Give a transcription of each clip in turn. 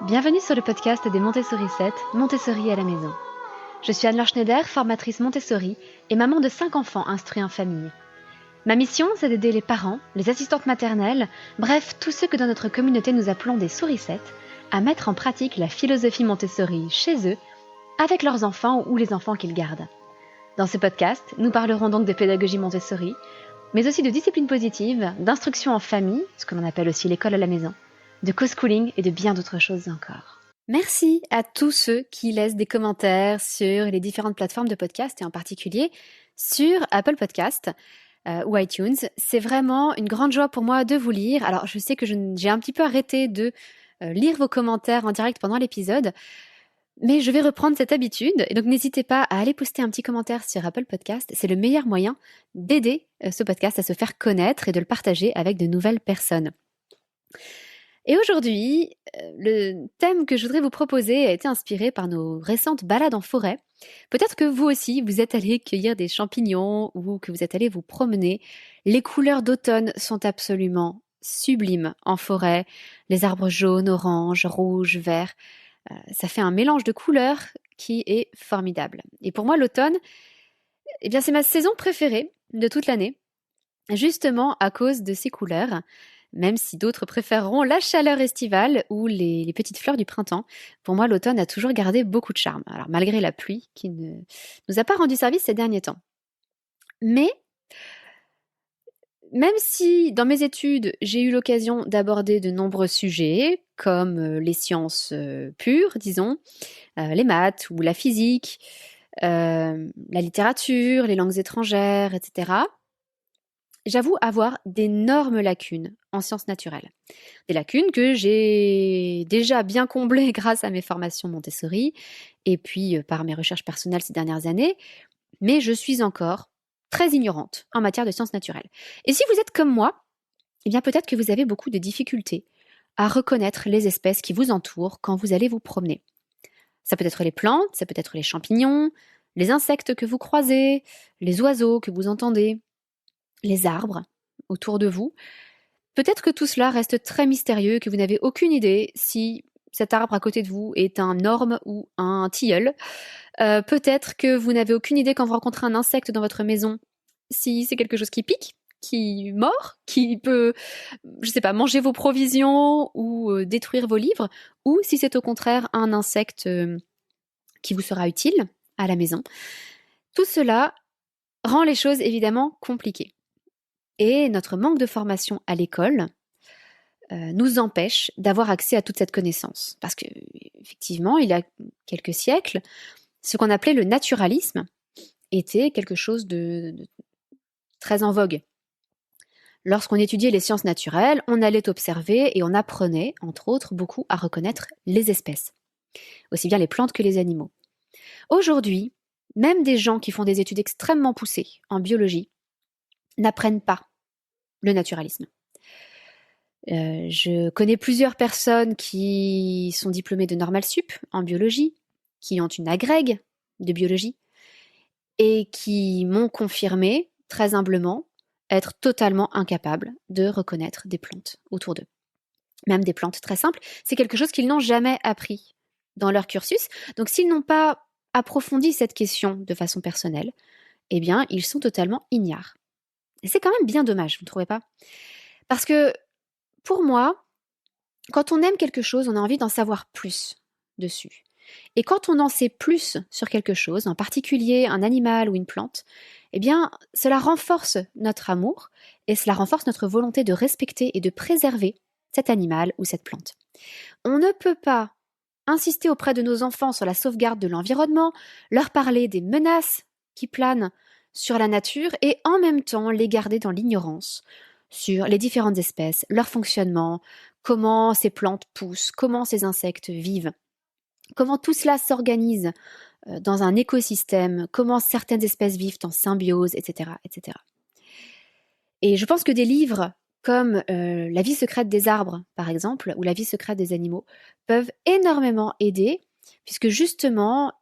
Bienvenue sur le podcast des Montessori 7, Montessori à la maison. Je suis Anne-Laure Schneider, formatrice Montessori et maman de 5 enfants instruits en famille. Ma mission, c'est d'aider les parents, les assistantes maternelles, bref, tous ceux que dans notre communauté nous appelons des souricettes, à mettre en pratique la philosophie Montessori chez eux, avec leurs enfants ou les enfants qu'ils gardent. Dans ce podcast, nous parlerons donc de pédagogie Montessori, mais aussi de discipline positive, d'instruction en famille, ce que l'on appelle aussi l'école à la maison, de co-schooling et de bien d'autres choses encore. Merci à tous ceux qui laissent des commentaires sur les différentes plateformes de podcast et en particulier sur Apple Podcast ou iTunes. C'est vraiment une grande joie pour moi de vous lire. Alors je sais que j'ai un petit peu arrêté de lire vos commentaires en direct pendant l'épisode, mais je vais reprendre cette habitude. Et donc n'hésitez pas à aller poster un petit commentaire sur Apple Podcast. C'est le meilleur moyen d'aider ce podcast à se faire connaître et de le partager avec de nouvelles personnes. Et aujourd'hui, le thème que je voudrais vous proposer a été inspiré par nos récentes balades en forêt. Peut-être que vous aussi, vous êtes allé cueillir des champignons ou que vous êtes allé vous promener. Les couleurs d'automne sont absolument sublimes en forêt. Les arbres jaunes, orange, rouge, vert. Ça fait un mélange de couleurs qui est formidable. Et pour moi, l'automne, eh bien, c'est ma saison préférée de toute l'année, justement à cause de ces couleurs. Même si d'autres préféreront la chaleur estivale ou les petites fleurs du printemps, pour moi l'automne a toujours gardé beaucoup de charme. Alors malgré la pluie qui ne nous a pas rendu service ces derniers temps. Mais même si dans mes études j'ai eu l'occasion d'aborder de nombreux sujets comme les sciences pures, disons, les maths ou la physique, la littérature, les langues étrangères, etc., j'avoue avoir d'énormes lacunes en sciences naturelles. Des lacunes que j'ai déjà bien comblées grâce à mes formations Montessori et puis par mes recherches personnelles ces dernières années, mais je suis encore très ignorante en matière de sciences naturelles. Et si vous êtes comme moi, eh bien peut-être que vous avez beaucoup de difficultés à reconnaître les espèces qui vous entourent quand vous allez vous promener. Ça peut être les plantes, ça peut être les champignons, les insectes que vous croisez, les oiseaux que vous entendez, les arbres autour de vous. Peut-être que tout cela reste très mystérieux, que vous n'avez aucune idée si cet arbre à côté de vous est un orme ou un tilleul. Peut-être que vous n'avez aucune idée quand vous rencontrez un insecte dans votre maison, si c'est quelque chose qui pique, qui mord, qui peut, je sais pas, manger vos provisions ou détruire vos livres, ou si c'est au contraire un insecte qui vous sera utile à la maison. Tout cela rend les choses évidemment compliquées. Et notre manque de formation à l'école nous empêche d'avoir accès à toute cette connaissance. Parce que, effectivement, il y a quelques siècles, ce qu'on appelait le naturalisme était quelque chose de très en vogue. Lorsqu'on étudiait les sciences naturelles, on allait observer et on apprenait, entre autres, beaucoup à reconnaître les espèces, aussi bien les plantes que les animaux. Aujourd'hui, même des gens qui font des études extrêmement poussées en biologie n'apprennent pas le naturalisme. Je connais plusieurs personnes qui sont diplômées de Normal Sup en biologie, qui ont une agrègue de biologie et qui m'ont confirmé, très humblement, être totalement incapables de reconnaître des plantes autour d'eux. Même des plantes très simples, c'est quelque chose qu'ils n'ont jamais appris dans leur cursus. Donc s'ils n'ont pas approfondi cette question de façon personnelle, eh bien, ils sont totalement ignares. Et c'est quand même bien dommage, vous ne trouvez pas ? Parce que pour moi, quand on aime quelque chose, on a envie d'en savoir plus dessus. Et quand on en sait plus sur quelque chose, en particulier un animal ou une plante, eh bien, cela renforce notre amour et cela renforce notre volonté de respecter et de préserver cet animal ou cette plante. On ne peut pas insister auprès de nos enfants sur la sauvegarde de l'environnement, leur parler des menaces qui planent sur la nature et en même temps les garder dans l'ignorance sur les différentes espèces, leur fonctionnement, comment ces plantes poussent, comment ces insectes vivent, comment tout cela s'organise dans un écosystème, comment certaines espèces vivent en symbiose, etc., etc. Et je pense que des livres comme La vie secrète des arbres, par exemple, ou La vie secrète des animaux, peuvent énormément aider, puisque justement,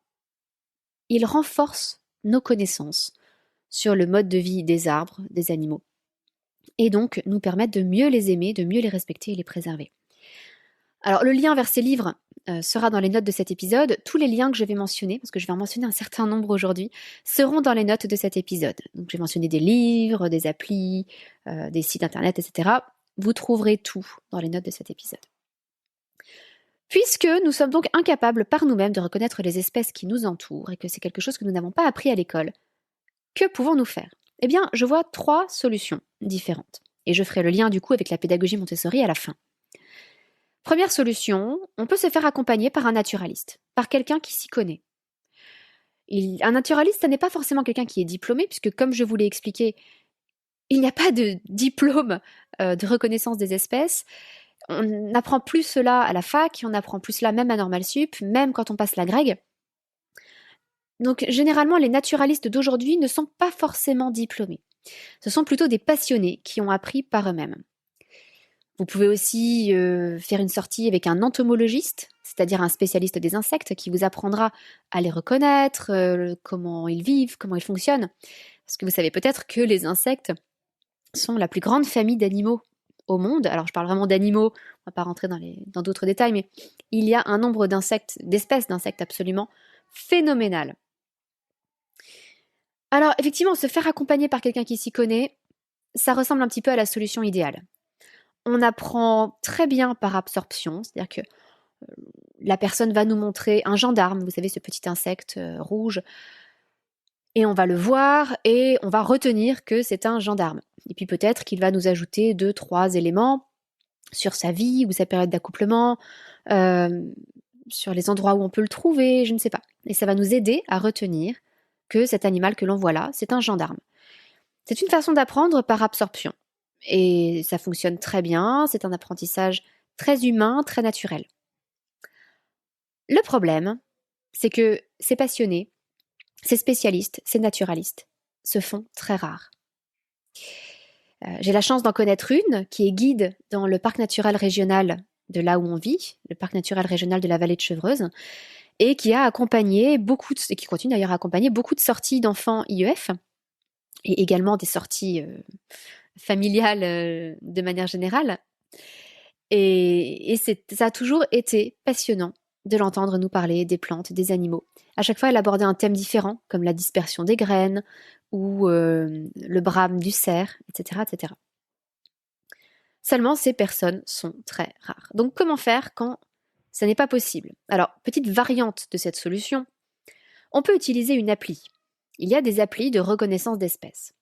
ils renforcent nos connaissances sur le mode de vie des arbres, des animaux, et donc nous permettent de mieux les aimer, de mieux les respecter et les préserver. Alors, le lien vers ces livres sera dans les notes de cet épisode. Tous les liens que je vais mentionner, parce que je vais en mentionner un certain nombre aujourd'hui, seront dans les notes de cet épisode. Donc, je vais mentionner des livres, des applis, des sites internet, etc. Vous trouverez tout dans les notes de cet épisode. Puisque nous sommes donc incapables par nous-mêmes de reconnaître les espèces qui nous entourent et que c'est quelque chose que nous n'avons pas appris à l'école, que pouvons-nous faire ? Eh bien, je vois 3 solutions différentes. Et je ferai le lien du coup avec la pédagogie Montessori à la fin. Première solution, on peut se faire accompagner par un naturaliste, par quelqu'un qui s'y connaît. Un naturaliste, ce n'est pas forcément quelqu'un qui est diplômé, puisque comme je vous l'ai expliqué, il n'y a pas de diplôme de reconnaissance des espèces. On n'apprend plus cela à la fac, on apprend plus cela même à Normal Sup, même quand on passe la Greg. Donc généralement, les naturalistes d'aujourd'hui ne sont pas forcément diplômés. Ce sont plutôt des passionnés qui ont appris par eux-mêmes. Vous pouvez aussi faire une sortie avec un entomologiste, c'est-à-dire un spécialiste des insectes qui vous apprendra à les reconnaître, comment ils vivent, comment ils fonctionnent. Parce que vous savez peut-être que les insectes sont la plus grande famille d'animaux au monde. Alors je parle vraiment d'animaux, on ne va pas rentrer dans d'autres détails, mais il y a un nombre d'espèces d'insectes absolument phénoménal. Alors effectivement, se faire accompagner par quelqu'un qui s'y connaît, ça ressemble un petit peu à la solution idéale. On apprend très bien par absorption, c'est-à-dire que la personne va nous montrer un gendarme, vous savez, ce petit insecte rouge, et on va le voir et on va retenir que c'est un gendarme. Et puis peut-être qu'il va nous ajouter 2, 3 éléments sur sa vie ou sa période d'accouplement, sur les endroits où on peut le trouver, je ne sais pas. Et ça va nous aider à retenir que cet animal que l'on voit là, c'est un gendarme. C'est une façon d'apprendre par absorption. Et ça fonctionne très bien, c'est un apprentissage très humain, très naturel. Le problème, c'est que ces passionnés, ces spécialistes, ces naturalistes se font très rares. J'ai la chance d'en connaître une qui est guide dans le parc naturel régional de là où on vit, le parc naturel régional de la vallée de Chevreuse, et qui a accompagné et qui continue d'ailleurs à accompagner beaucoup de sorties d'enfants IEF, et également des sorties familiales de manière générale. Et ça a toujours été passionnant de l'entendre nous parler des plantes, des animaux. À chaque fois, elle abordait un thème différent, comme la dispersion des graines ou le brame du cerf, etc., etc. Seulement, ces personnes sont très rares. Donc, comment faire quand ça n'est pas possible ? Alors, petite variante de cette solution, on peut utiliser une appli. Il y a des applis de reconnaissance d'espèces.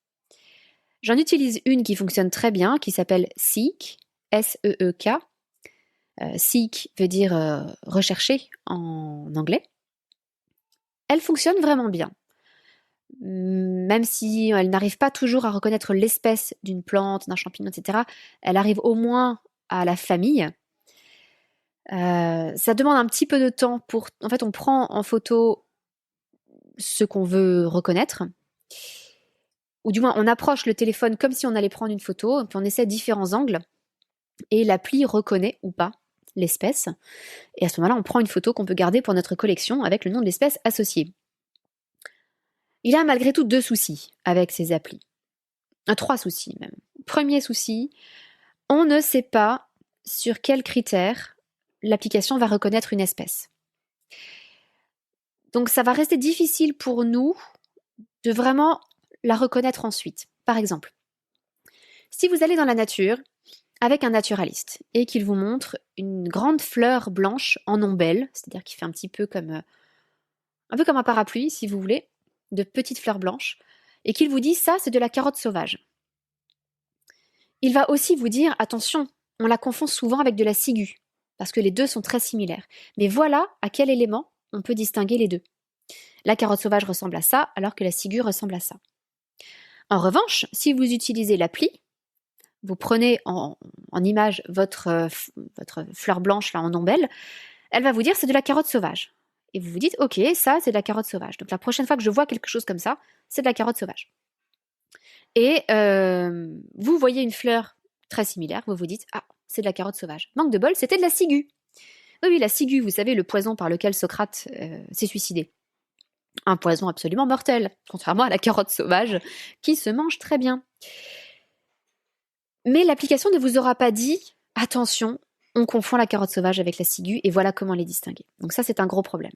J'en utilise une qui fonctionne très bien, qui s'appelle Seek, S-E-E-K. Seek veut dire rechercher en anglais. Elle fonctionne vraiment bien. Même si elle n'arrive pas toujours à reconnaître l'espèce d'une plante, d'un champignon, etc., elle arrive au moins à la famille. Ça demande un petit peu de temps En fait, on prend en photo ce qu'on veut reconnaître, ou du moins on approche le téléphone comme si on allait prendre une photo, puis on essaie différents angles, et l'appli reconnaît ou pas l'espèce. Et à ce moment-là, on prend une photo qu'on peut garder pour notre collection avec le nom de l'espèce associé. Il y a malgré tout 2 soucis avec ces applis. 3 soucis même. Premier souci, on ne sait pas sur quels critères l'application va reconnaître une espèce. Donc ça va rester difficile pour nous de vraiment la reconnaître ensuite. Par exemple, si vous allez dans la nature avec un naturaliste et qu'il vous montre une grande fleur blanche en ombelle, c'est-à-dire qui fait un peu comme un parapluie, si vous voulez, de petites fleurs blanches, et qu'il vous dit ça, c'est de la carotte sauvage. Il va aussi vous dire, attention, on la confond souvent avec de la ciguë, parce que les deux sont très similaires. Mais voilà à quel élément on peut distinguer les deux. La carotte sauvage ressemble à ça, alors que la ciguë ressemble à ça. En revanche, si vous utilisez l'appli, vous prenez en image votre fleur blanche là en ombelle, elle va vous dire c'est de la carotte sauvage. Et vous vous dites, ok, ça c'est de la carotte sauvage. Donc la prochaine fois que je vois quelque chose comme ça, c'est de la carotte sauvage. Et vous voyez une fleur très similaire, vous vous dites, ah, c'est de la carotte sauvage. Manque de bol, c'était de la ciguë. Oui, la ciguë, vous savez, le poison par lequel Socrate s'est suicidé. Un poison absolument mortel, contrairement à la carotte sauvage, qui se mange très bien. Mais l'application ne vous aura pas dit, attention, on confond la carotte sauvage avec la ciguë et voilà comment les distinguer. Donc ça, c'est un gros problème.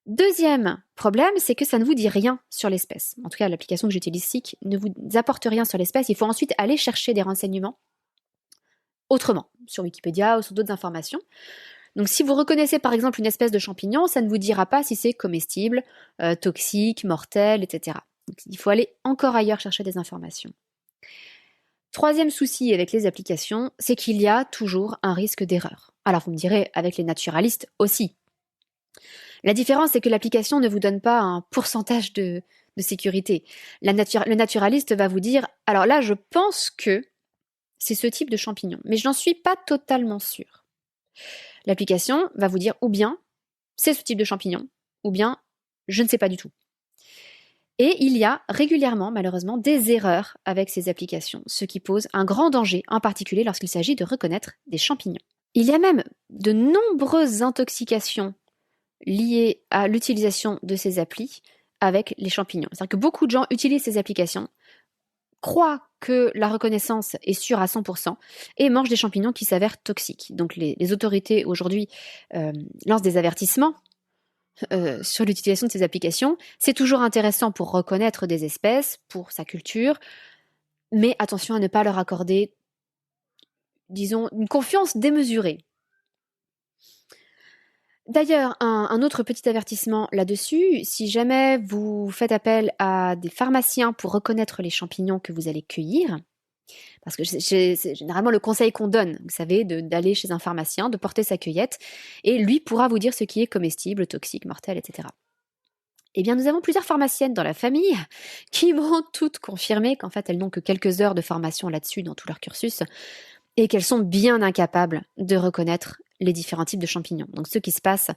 Deuxième problème, c'est que ça ne vous dit rien sur l'espèce. En tout cas, l'application que j'utilise, Seek, ne vous apporte rien sur l'espèce. Il faut ensuite aller chercher des renseignements autrement, sur Wikipédia ou sur d'autres informations. Donc si vous reconnaissez par exemple une espèce de champignon, ça ne vous dira pas si c'est comestible, toxique, mortel, etc. Donc, il faut aller encore ailleurs chercher des informations. Troisième souci avec les applications, c'est qu'il y a toujours un risque d'erreur. Alors vous me direz, avec les naturalistes aussi. La différence, c'est que l'application ne vous donne pas un pourcentage de sécurité. Le naturaliste va vous dire, alors là, je pense que c'est ce type de champignon, mais je n'en suis pas totalement sûre. L'application va vous dire ou bien c'est ce type de champignon, ou bien je ne sais pas du tout. Et il y a régulièrement, malheureusement, des erreurs avec ces applications, ce qui pose un grand danger, en particulier lorsqu'il s'agit de reconnaître des champignons. Il y a même de nombreuses intoxications liées à l'utilisation de ces applis avec les champignons. C'est-à-dire que beaucoup de gens utilisent ces applications, croient que la reconnaissance est sûre à 100% et mangent des champignons qui s'avèrent toxiques. Donc les autorités aujourd'hui lancent des avertissements sur l'utilisation de ces applications. C'est toujours intéressant pour reconnaître des espèces, pour sa culture, mais attention à ne pas leur accorder, disons, une confiance démesurée. D'ailleurs, un autre petit avertissement là-dessus, si jamais vous faites appel à des pharmaciens pour reconnaître les champignons que vous allez cueillir, parce que c'est généralement le conseil qu'on donne, vous savez, d'aller chez un pharmacien, de porter sa cueillette, et lui pourra vous dire ce qui est comestible, toxique, mortel, etc. Eh bien, nous avons plusieurs pharmaciennes dans la famille qui m'ont toutes confirmé qu'en fait, elles n'ont que quelques heures de formation là-dessus dans tout leur cursus, et qu'elles sont bien incapables de reconnaître les différents types de champignons. Donc ce qui se passe,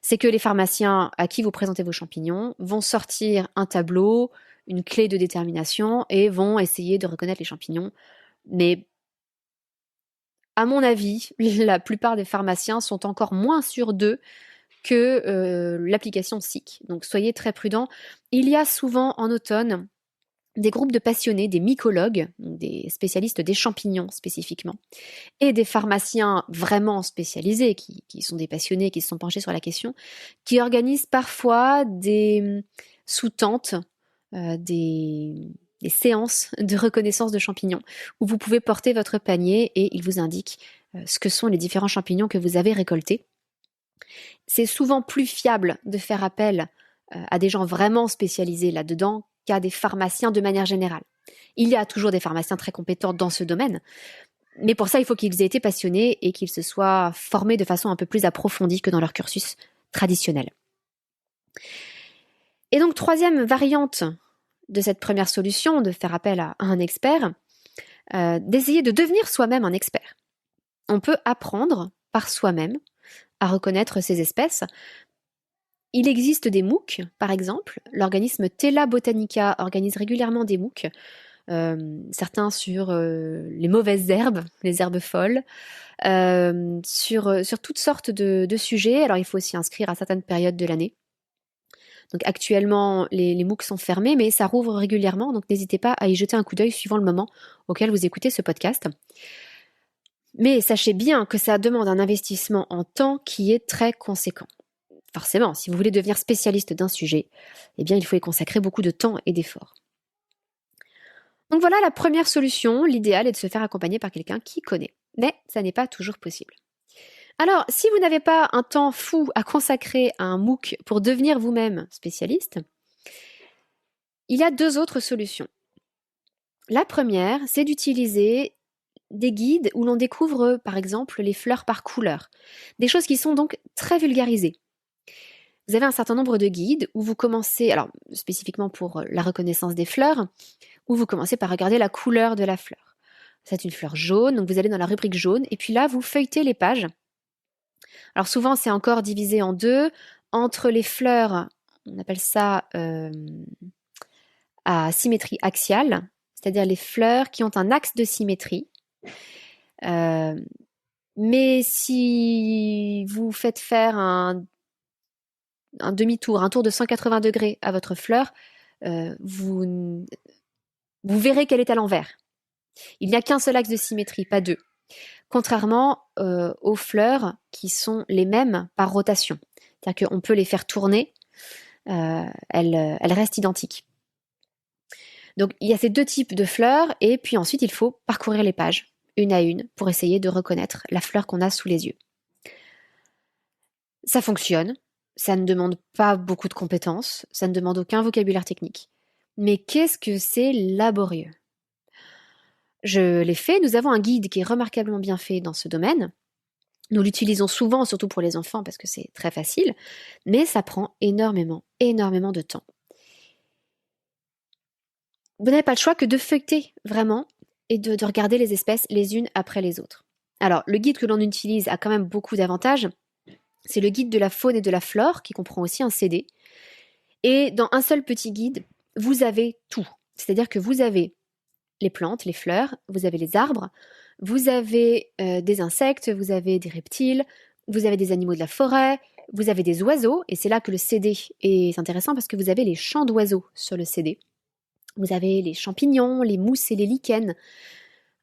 c'est que les pharmaciens à qui vous présentez vos champignons vont sortir un tableau, une clé de détermination et vont essayer de reconnaître les champignons. Mais à mon avis, la plupart des pharmaciens sont encore moins sûrs d'eux que l'application Seek. Donc soyez très prudents. Il y a souvent en automne des groupes de passionnés, des mycologues, des spécialistes des champignons spécifiquement, et des pharmaciens vraiment spécialisés, qui sont des passionnés, qui se sont penchés sur la question, qui organisent parfois des sous-tentes, des séances de reconnaissance de champignons, où vous pouvez porter votre panier et ils vous indiquent ce que sont les différents champignons que vous avez récoltés. C'est souvent plus fiable de faire appel à des gens vraiment spécialisés là-dedans qu'à des pharmaciens de manière générale. Il y a toujours des pharmaciens très compétents dans ce domaine, mais pour ça, il faut qu'ils aient été passionnés et qu'ils se soient formés de façon un peu plus approfondie que dans leur cursus traditionnel. Et donc, troisième variante de cette première solution, de faire appel à un expert, d'essayer de devenir soi-même un expert. On peut apprendre par soi-même à reconnaître ces espèces. Il existe des MOOC, par exemple. L'organisme Tela Botanica organise régulièrement des MOOC, certains sur les mauvaises herbes, les herbes folles, sur toutes sortes de sujets. Alors, il faut aussi inscrire à certaines périodes de l'année. Donc, actuellement, les MOOC sont fermés, mais ça rouvre régulièrement, donc n'hésitez pas à y jeter un coup d'œil suivant le moment auquel vous écoutez ce podcast. Mais sachez bien que ça demande un investissement en temps qui est très conséquent. Forcément, si vous voulez devenir spécialiste d'un sujet, eh bien, il faut y consacrer beaucoup de temps et d'efforts. Donc voilà la première solution. L'idéal est de se faire accompagner par quelqu'un qui connaît. Mais ça n'est pas toujours possible. Alors, si vous n'avez pas un temps fou à consacrer à un MOOC pour devenir vous-même spécialiste, il y a deux autres solutions. La première, c'est d'utiliser des guides où l'on découvre, par exemple, les fleurs par couleur. Des choses qui sont donc très vulgarisées. Vous avez un certain nombre de guides où vous commencez, alors spécifiquement pour la reconnaissance des fleurs, où vous commencez par regarder la couleur de la fleur. C'est une fleur jaune, donc vous allez dans la rubrique jaune, et puis là, vous feuilletez les pages. Alors souvent, c'est encore divisé en deux. Entre les fleurs, on appelle ça à symétrie axiale, c'est-à-dire les fleurs qui ont un axe de symétrie. Mais si vous faites faire un demi-tour, un tour de 180 degrés à votre fleur, vous verrez qu'elle est à l'envers. Il n'y a qu'un seul axe de symétrie, pas deux. contrairement aux fleurs qui sont les mêmes par rotation. C'est-à-dire qu'on peut les faire tourner, elles restent identiques. Donc il y a ces deux types de fleurs, et puis ensuite il faut parcourir les pages, une à une, pour essayer de reconnaître la fleur qu'on a sous les yeux. Ça fonctionne, ça ne demande pas beaucoup de compétences, ça ne demande aucun vocabulaire technique. Mais qu'est-ce que c'est laborieux? Je l'ai fait, nous avons un guide qui est remarquablement bien fait dans ce domaine. Nous l'utilisons souvent, surtout pour les enfants, parce que c'est très facile, mais ça prend énormément de temps. Vous n'avez pas le choix que de feuilleter, vraiment, et de regarder les espèces les unes après les autres. Alors, le guide que l'on utilise a quand même beaucoup d'avantages. C'est le guide de la faune et de la flore, qui comprend aussi un CD. Et dans un seul petit guide, vous avez tout. C'est-à-dire que vous avez les plantes, les fleurs, vous avez les arbres, vous avez des insectes, vous avez des reptiles, vous avez des animaux de la forêt, vous avez des oiseaux, et c'est là que le CD est intéressant parce que vous avez les chants d'oiseaux sur le CD. Vous avez les champignons, les mousses et les lichens.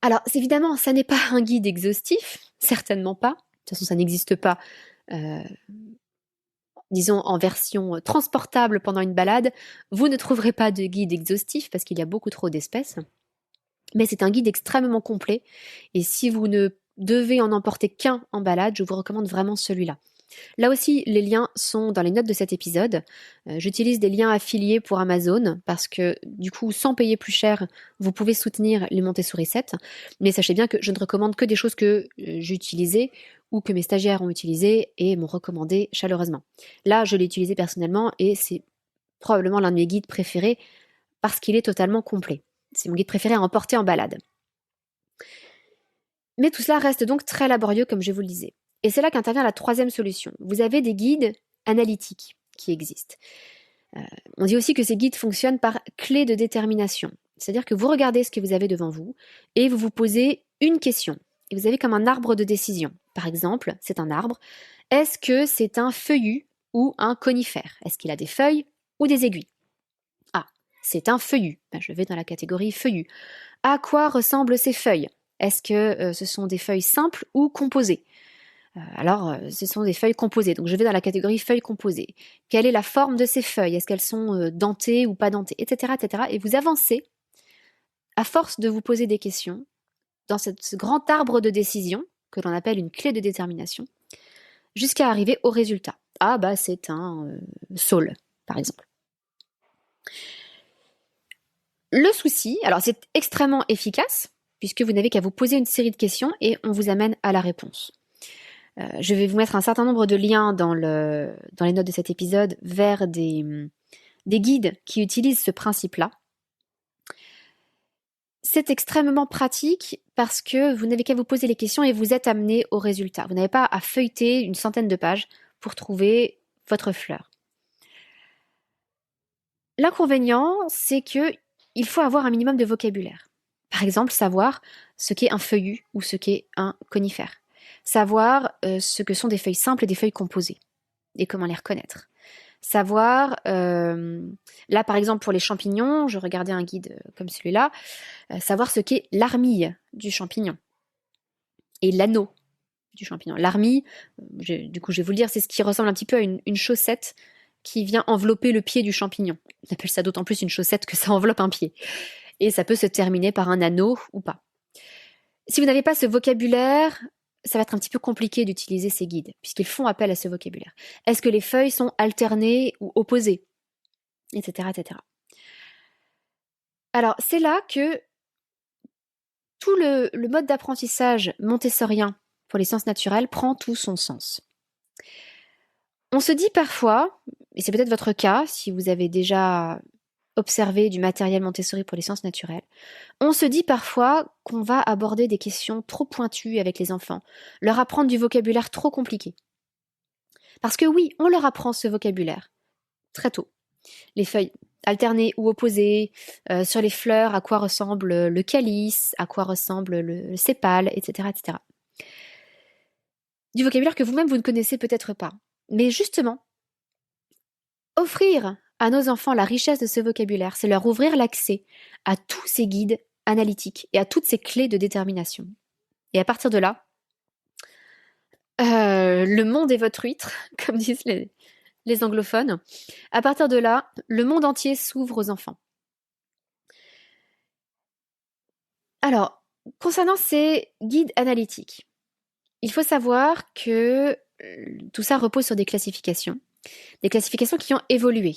Alors, évidemment, ça n'est pas un guide exhaustif, certainement pas. De toute façon, ça n'existe pas, disons, en version transportable pendant une balade. Vous ne trouverez pas de guide exhaustif parce qu'il y a beaucoup trop d'espèces. Mais c'est un guide extrêmement complet. Et si vous ne devez en emporter qu'un en balade, je vous recommande vraiment celui-là. Là aussi, les liens sont dans les notes de cet épisode. J'utilise des liens affiliés pour Amazon parce que du coup, sans payer plus cher, vous pouvez soutenir les Montessori 7. Mais sachez bien que je ne recommande que des choses que j'ai utilisées ou que mes stagiaires ont utilisées et m'ont recommandé chaleureusement. Là, je l'ai utilisé personnellement et c'est probablement l'un de mes guides préférés parce qu'il est totalement complet. C'est mon guide préféré à emporter en balade. Mais tout cela reste donc très laborieux, comme je vous le disais. Et c'est là qu'intervient la troisième solution. Vous avez des guides analytiques qui existent. On dit aussi que ces guides fonctionnent par clé de détermination. C'est-à-dire que vous regardez ce que vous avez devant vous et vous vous posez une question. Et vous avez comme un arbre de décision. Par exemple, c'est un arbre. Est-ce que c'est un feuillu ou un conifère? Est-ce qu'il a des feuilles ou des aiguilles? Ah, c'est un feuillu. Je vais dans la catégorie feuillu. À quoi ressemblent ces feuilles? Est-ce que ce sont des feuilles simples ou composées? Alors, ce sont des feuilles composées. Donc, je vais dans la catégorie feuilles composées. Quelle est la forme de ces feuilles? Est-ce qu'elles sont dentées ou pas dentées? Etc., etc. Et vous avancez, à force de vous poser des questions, dans ce grand arbre de décision, que l'on appelle une clé de détermination, jusqu'à arriver au résultat. Ah, bah, c'est un saule, par exemple. Le souci, alors c'est extrêmement efficace, puisque vous n'avez qu'à vous poser une série de questions et on vous amène à la réponse. Je vais vous mettre un certain nombre de liens dans les notes de cet épisode vers des guides qui utilisent ce principe-là. C'est extrêmement pratique parce que vous n'avez qu'à vous poser les questions et vous êtes amené au résultat. Vous n'avez pas à feuilleter une centaine de pages pour trouver votre fleur. L'inconvénient, c'est qu'il faut avoir un minimum de vocabulaire. Par exemple, savoir ce qu'est un feuillu ou ce qu'est un conifère. Savoir ce que sont des feuilles simples et des feuilles composées et comment les reconnaître. Savoir, là par exemple pour les champignons, je regardais un guide comme celui-là, savoir ce qu'est l'armille du champignon et l'anneau du champignon. L'armille, du coup je vais vous le dire, c'est ce qui ressemble un petit peu à une chaussette qui vient envelopper le pied du champignon. On appelle ça d'autant plus une chaussette que ça enveloppe un pied. Et ça peut se terminer par un anneau ou pas. Si vous n'avez pas ce vocabulaire, ça va être un petit peu compliqué d'utiliser ces guides, puisqu'ils font appel à ce vocabulaire. Est-ce que les feuilles sont alternées ou opposées? Etc., etc. Alors, c'est là que tout le mode d'apprentissage montessorien pour les sciences naturelles prend tout son sens. On se dit parfois, et c'est peut-être votre cas, si vous avez déjà observé du matériel Montessori pour les sciences naturelles, on se dit parfois qu'on va aborder des questions trop pointues avec les enfants, leur apprendre du vocabulaire trop compliqué. Parce que oui, on leur apprend ce vocabulaire très tôt. Les feuilles alternées ou opposées, sur les fleurs, à quoi ressemble le calice, à quoi ressemble le sépale, etc., etc. Du vocabulaire que vous-même vous ne connaissez peut-être pas. Mais justement, offrir à nos enfants la richesse de ce vocabulaire, c'est leur ouvrir l'accès à tous ces guides analytiques et à toutes ces clés de détermination. Et à partir de là, Le monde est votre huître, comme disent les anglophones. À partir de là, le monde entier s'ouvre aux enfants. Alors, concernant ces guides analytiques, il faut savoir que tout ça repose sur des classifications qui ont évolué.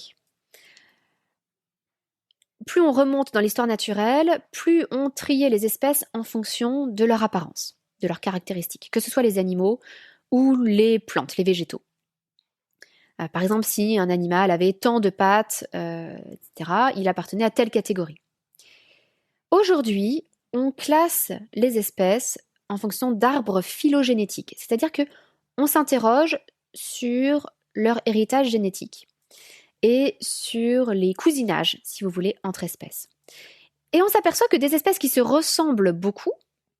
Plus on remonte dans l'histoire naturelle, plus on triait les espèces en fonction de leur apparence, de leurs caractéristiques, que ce soit les animaux ou les plantes, les végétaux. Par exemple, si un animal avait tant de pattes, etc., il appartenait à telle catégorie. Aujourd'hui, on classe les espèces en fonction d'arbres phylogénétiques, c'est-à-dire que on s'interroge sur leur héritage génétique et sur les cousinages, si vous voulez, entre espèces. Et on s'aperçoit que des espèces qui se ressemblent beaucoup,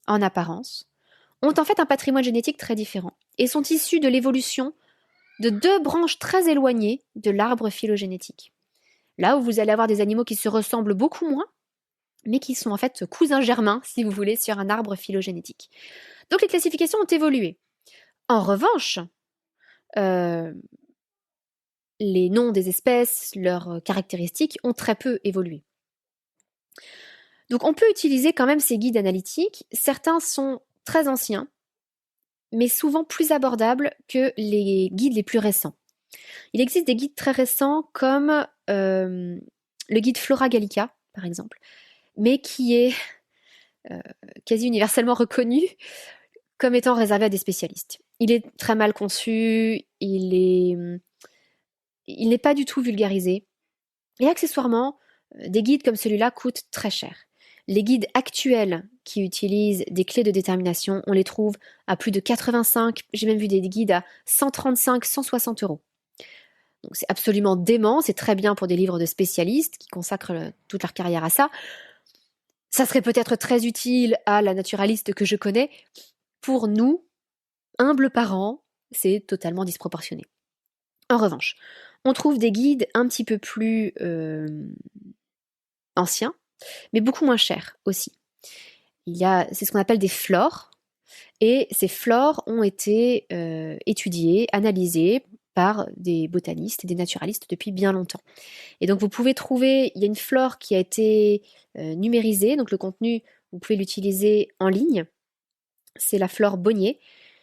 en apparence, ont en fait un patrimoine génétique très différent et sont issues de l'évolution de deux branches très éloignées de l'arbre phylogénétique. Là où vous allez avoir des animaux qui se ressemblent beaucoup moins, mais qui sont en fait cousins germains, si vous voulez, sur un arbre phylogénétique. Donc les classifications ont évolué. En revanche, les noms des espèces, leurs caractéristiques ont très peu évolué. Donc on peut utiliser quand même ces guides analytiques. Certains sont très anciens, mais souvent plus abordables que les guides les plus récents. Il existe des guides très récents comme le guide Flora Gallica, par exemple, mais qui est quasi universellement reconnu comme étant réservé à des spécialistes. Il est très mal conçu, il n'est pas du tout vulgarisé, et accessoirement, des guides comme celui-là coûtent très cher. Les guides actuels qui utilisent des clés de détermination, on les trouve à plus de 85, j'ai même vu des guides à 135, 160 euros. Donc c'est absolument dément, c'est très bien pour des livres de spécialistes qui consacrent toute leur carrière à ça. Ça serait peut-être très utile à la naturaliste que je connais. Pour nous, humbles parents, c'est totalement disproportionné. En revanche, on trouve des guides un petit peu plus anciens, mais beaucoup moins chers aussi. C'est ce qu'on appelle des flores, et ces flores ont été étudiées, analysées par des botanistes et des naturalistes depuis bien longtemps. Et donc vous pouvez trouver, il y a une flore qui a été numérisée, donc le contenu, vous pouvez l'utiliser en ligne, c'est la flore Bonnier,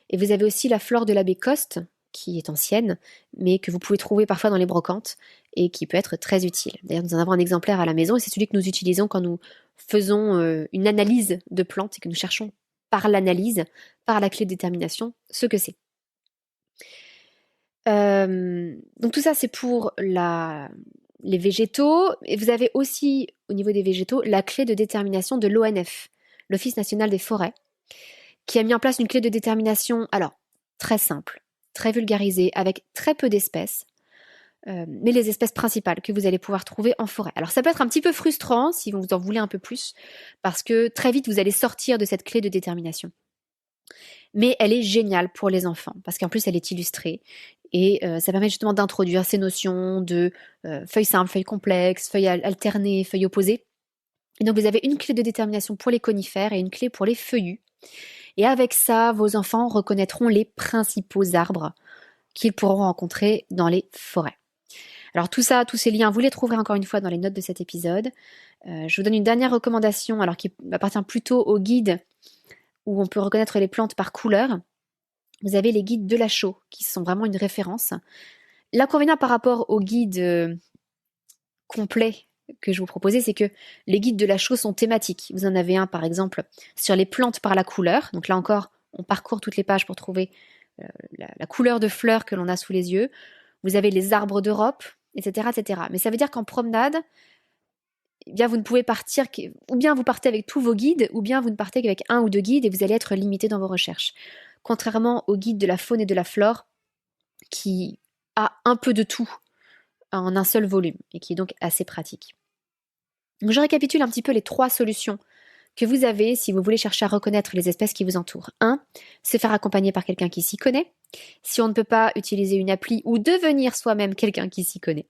et vous avez aussi la flore de l'abbé Coste, qui est ancienne, mais que vous pouvez trouver parfois dans les brocantes, et qui peut être très utile. D'ailleurs, nous en avons un exemplaire à la maison, et c'est celui que nous utilisons quand nous faisons une analyse de plantes, et que nous cherchons par l'analyse, par la clé de détermination, ce que c'est. Donc tout ça, c'est pour les végétaux. Et vous avez aussi, au niveau des végétaux, la clé de détermination de l'ONF, l'Office national des forêts, qui a mis en place une clé de détermination, alors, très simple, très vulgarisée, avec très peu d'espèces, mais les espèces principales que vous allez pouvoir trouver en forêt. Alors ça peut être un petit peu frustrant si vous en voulez un peu plus, parce que très vite, vous allez sortir de cette clé de détermination. Mais elle est géniale pour les enfants, parce qu'en plus, elle est illustrée. Et ça permet justement d'introduire ces notions de feuilles simples, feuilles complexes, feuilles alternées, feuilles opposées. Et donc vous avez une clé de détermination pour les conifères et une clé pour les feuillus. Et avec ça, vos enfants reconnaîtront les principaux arbres qu'ils pourront rencontrer dans les forêts. Alors tout ça, tous ces liens, vous les trouverez encore une fois dans les notes de cet épisode. Je vous donne une dernière recommandation, alors qui appartient plutôt au guide où on peut reconnaître les plantes par couleur. Vous avez les guides Delachaux, qui sont vraiment une référence. L'inconvénient par rapport aux guides complets que je vous proposais, c'est que les guides Delachaux sont thématiques. Vous en avez un, par exemple, sur les plantes par la couleur. Donc là encore, on parcourt toutes les pages pour trouver la couleur de fleurs que l'on a sous les yeux. Vous avez les arbres d'Europe, etc., etc. Mais ça veut dire qu'en promenade, eh bien, vous ne pouvez partir, ou bien vous partez avec tous vos guides, ou bien vous ne partez qu'avec un ou deux guides et vous allez être limité dans vos recherches. Contrairement au guide de la faune et de la flore, qui a un peu de tout en un seul volume, et qui est donc assez pratique. Donc je récapitule un petit peu les 3 solutions que vous avez si vous voulez chercher à reconnaître les espèces qui vous entourent. 1. Se faire accompagner par quelqu'un qui s'y connaît. Si on ne peut pas, utiliser une appli ou devenir soi-même quelqu'un qui s'y connaît.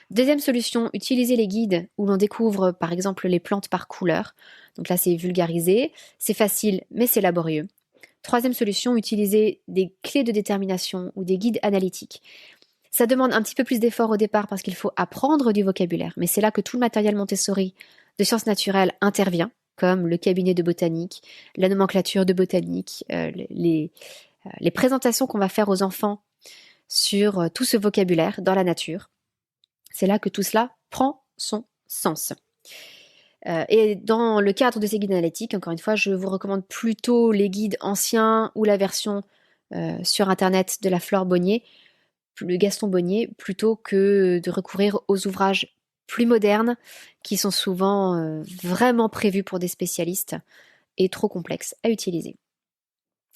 Deuxième solution, utiliser les guides où l'on découvre par exemple les plantes par couleur. Donc là c'est vulgarisé, c'est facile mais c'est laborieux. Troisième solution, utiliser des clés de détermination ou des guides analytiques. Ça demande un petit peu plus d'effort au départ parce qu'il faut apprendre du vocabulaire, mais c'est là que tout le matériel Montessori de sciences naturelles intervient, comme le cabinet de botanique, la nomenclature de botanique, les présentations qu'on va faire aux enfants sur tout ce vocabulaire dans la nature. C'est là que tout cela prend son sens. Et dans le cadre de ces guides analytiques, encore une fois, je vous recommande plutôt les guides anciens ou la version sur Internet de la Flore Bonnier, le Gaston Bonnier, plutôt que de recourir aux ouvrages plus modernes qui sont souvent vraiment prévus pour des spécialistes et trop complexes à utiliser.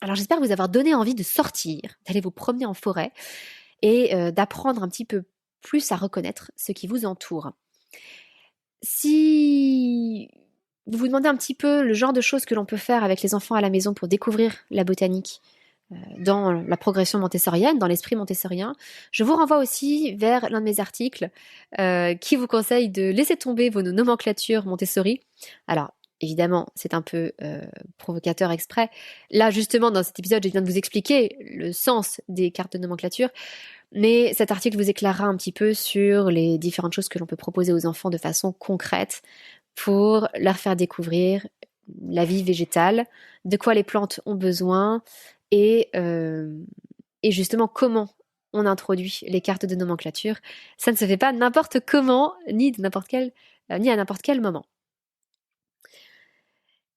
Alors j'espère vous avoir donné envie de sortir, d'aller vous promener en forêt et d'apprendre un petit peu plus à reconnaître ce qui vous entoure. Si vous vous demandez un petit peu le genre de choses que l'on peut faire avec les enfants à la maison pour découvrir la botanique dans la progression montessorienne, dans l'esprit montessorien, je vous renvoie aussi vers l'un de mes articles qui vous conseille de laisser tomber vos nomenclatures Montessori. Alors, évidemment, c'est un peu provocateur exprès. Là, justement, dans cet épisode, je viens de vous expliquer le sens des cartes de nomenclature. Mais cet article vous éclairera un petit peu sur les différentes choses que l'on peut proposer aux enfants de façon concrète pour leur faire découvrir la vie végétale, de quoi les plantes ont besoin et justement comment on introduit les cartes de nomenclature. Ça ne se fait pas n'importe comment, ni à n'importe quel moment.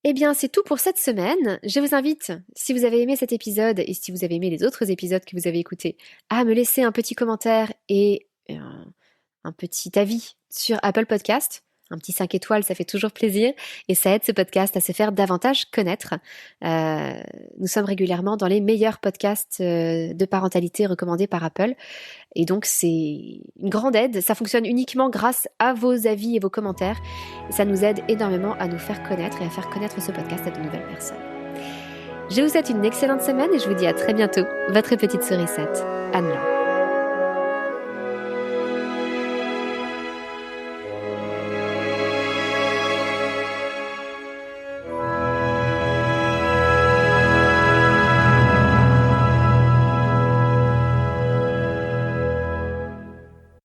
Eh bien, c'est tout pour cette semaine. Je vous invite, si vous avez aimé cet épisode et si vous avez aimé les autres épisodes que vous avez écoutés, à me laisser un petit commentaire et un petit avis sur Apple Podcast. Un petit 5 étoiles, ça fait toujours plaisir et ça aide ce podcast à se faire davantage connaître. Nous sommes régulièrement dans les meilleurs podcasts de parentalité recommandés par Apple et donc c'est une grande aide. Ça fonctionne uniquement grâce à vos avis et vos commentaires. Ça nous aide énormément à nous faire connaître et à faire connaître ce podcast à de nouvelles personnes. Je vous souhaite une excellente semaine et je vous dis à très bientôt. Votre petite sourisette, Anne-Laure.